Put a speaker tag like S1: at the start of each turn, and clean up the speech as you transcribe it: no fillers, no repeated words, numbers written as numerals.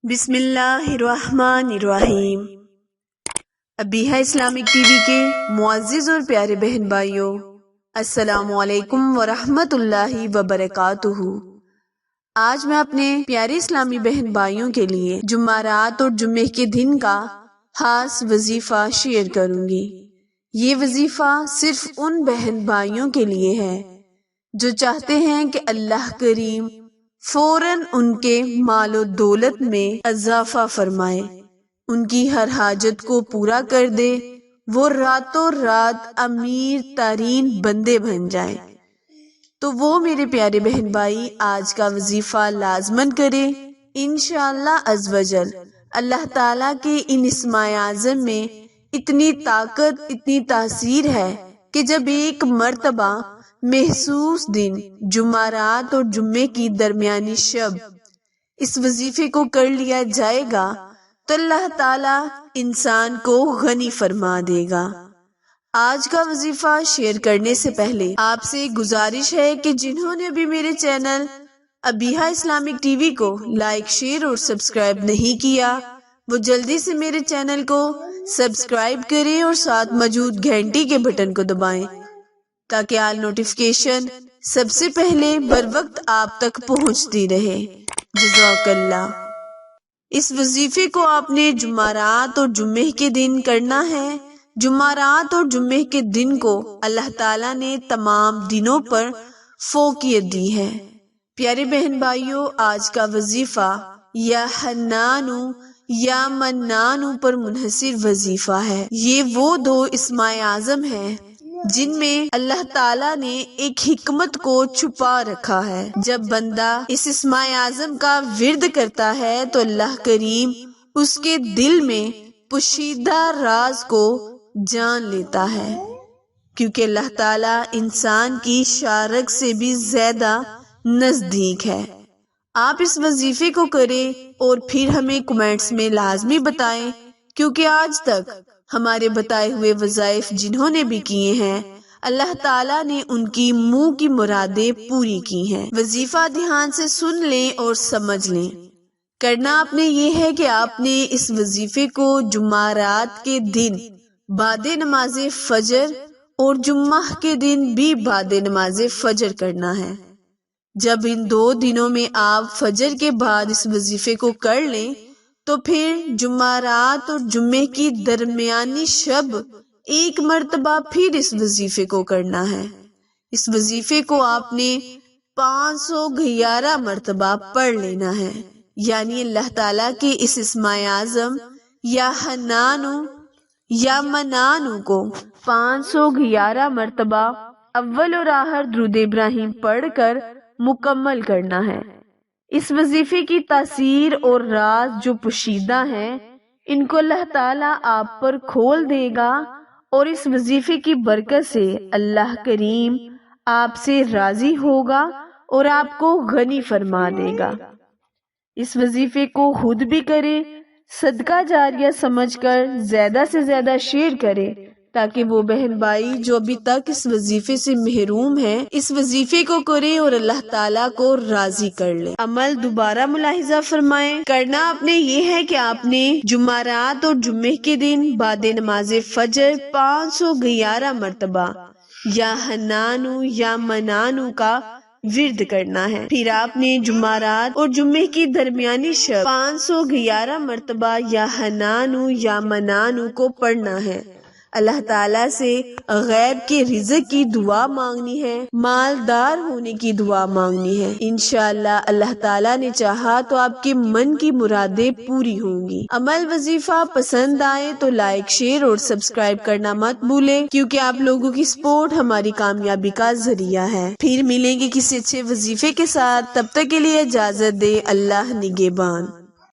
S1: بسم اللہ الرحمن الرحیم۔ ابیہا اسلامک ٹی وی کے معزز اور پیارے بہن بھائیوں، السلام علیکم ورحمۃ اللہ وبرکاتہ۔ آج میں اپنے پیارے اسلامی بہن بھائیوں کے لیے جمعرات اور جمعے کے دن کا خاص وظیفہ شیئر کروں گی۔ یہ وظیفہ صرف ان بہن بھائیوں کے لیے ہے جو چاہتے ہیں کہ اللہ کریم فوراً ان کے مال و دولت میں اضافہ فرمائے، ان کی ہر حاجت کو پورا کر دے، وہ راتوں رات امیر ترین بندے بن جائیں۔ تو وہ میرے پیارے بہن بھائی آج کا وظیفہ لازماً کرے انشاءاللہ عز و جل۔ اللہ تعالیٰ کے ان اسماء اعظم میں اتنی طاقت، اتنی تاثیر ہے کہ جب ایک مرتبہ محسوس دن جمعرات اور جمعے کی درمیانی شب اس وظیفے کو کر لیا جائے گا تو اللہ تعالیٰ انسان کو غنی فرما دے گا۔ آج کا وظیفہ شیئر کرنے سے پہلے آپ سے گزارش ہے کہ جنہوں نے ابھی میرے channel Abiha Islamic T V کو لائک، شیئر اور سبسکرائب نہیں کیا، وہ جلدی سے میرے چینل کو سبسکرائب کریں اور ساتھ موجود گھنٹی کے بٹن کو دبائیں تاکہ آل نوٹیفیکیشن سب سے پہلے بر وقت آپ تک پہنچتی رہے۔ جزاک اللہ۔ اس وظیفے کو آپ نے جمعرات اور جمعے کے دن کرنا ہے۔ جمعرات اور جمعے کے دن کو اللہ تعالیٰ نے تمام دنوں پر فوقیت دی ہے۔ پیارے بہن بھائیوں، آج کا وظیفہ یا حنانو یا منانو پر منحصر وظیفہ ہے۔ یہ وہ دو اسماء اعظم ہیں جن میں اللہ تعالیٰ نے ایک حکمت کو چھپا رکھا ہے۔ جب بندہ اس اسماء اعظم کا ورد کرتا ہے تو اللہ کریم اس کے دل میں پوشیدہ راز کو جان لیتا ہے، کیونکہ اللہ تعالیٰ انسان کی شارک سے بھی زیادہ نزدیک ہے۔ آپ اس وظیفے کو کریں اور پھر ہمیں کمنٹس میں لازمی بتائیں، کیونکہ آج تک ہمارے بتائے ہوئے وظائف جنہوں نے بھی کیے ہیں اللہ تعالیٰ نے ان کی منہ کی مرادیں پوری کی ہیں۔ وظیفہ دھیان سے سن لیں اور سمجھ لیں۔ کرنا آپ نے یہ ہے کہ آپ نے اس وظیفے کو جمعرات کے دن بعد نماز فجر اور جمعہ کے دن بھی بعد نماز فجر کرنا ہے۔ جب ان دو دنوں میں آپ فجر کے بعد اس وظیفے کو کر لیں تو پھر جمعرات اور جمعے کی درمیانی شب ایک مرتبہ پھر اس وظیفے کو کرنا ہے۔ اس وظیفے کو آپ نے 511 مرتبہ پڑھ لینا ہے، یعنی اللہ تعالیٰ کے اس اسماء اعظم یا حنانو یا منانو کو 511 مرتبہ اول اور آخر درود ابراہیم پڑھ کر مکمل کرنا ہے۔ اس وظیفے کی تاثیر اور راز جو پوشیدہ ہیں ان کو اللہ تعالیٰ آپ پر کھول دے گا، اور اس وظیفے کی برکت سے اللہ کریم آپ سے راضی ہوگا اور آپ کو غنی فرما دے گا۔ اس وظیفے کو خود بھی کریں، صدقہ جاریہ سمجھ کر زیادہ سے زیادہ شیئر کریں تاکہ وہ بہن بھائی جو ابھی تک اس وظیفے سے محروم ہیں اس وظیفے کو کریں اور اللہ تعالیٰ کو راضی کر لیں۔ عمل دوبارہ ملاحظہ فرمائیں۔ کرنا آپ نے یہ ہے کہ آپ نے جمعرات اور جمعے کے دن بعد نماز فجر 511 مرتبہ یا حنانو یا منانو کا ورد کرنا ہے۔ پھر آپ نے جمعرات اور جمعے کی درمیانی شب 511 مرتبہ یا حنانو یا منانو کو پڑھنا ہے۔ اللہ تعالیٰ سے غیب کے رزق کی دعا مانگنی ہے، مالدار ہونے کی دعا مانگنی ہے۔ انشاءاللہ اللہ تعالیٰ نے چاہا تو آپ کے من کی مرادیں پوری ہوں گی۔ عمل وظیفہ پسند آئے تو لائک، شیئر اور سبسکرائب کرنا مت بھولیں، کیونکہ آپ لوگوں کی سپورٹ ہماری کامیابی کا ذریعہ ہے۔ پھر ملیں گے کسی اچھے وظیفے کے ساتھ، تب تک کے لیے اجازت دے۔ اللہ نگہبان۔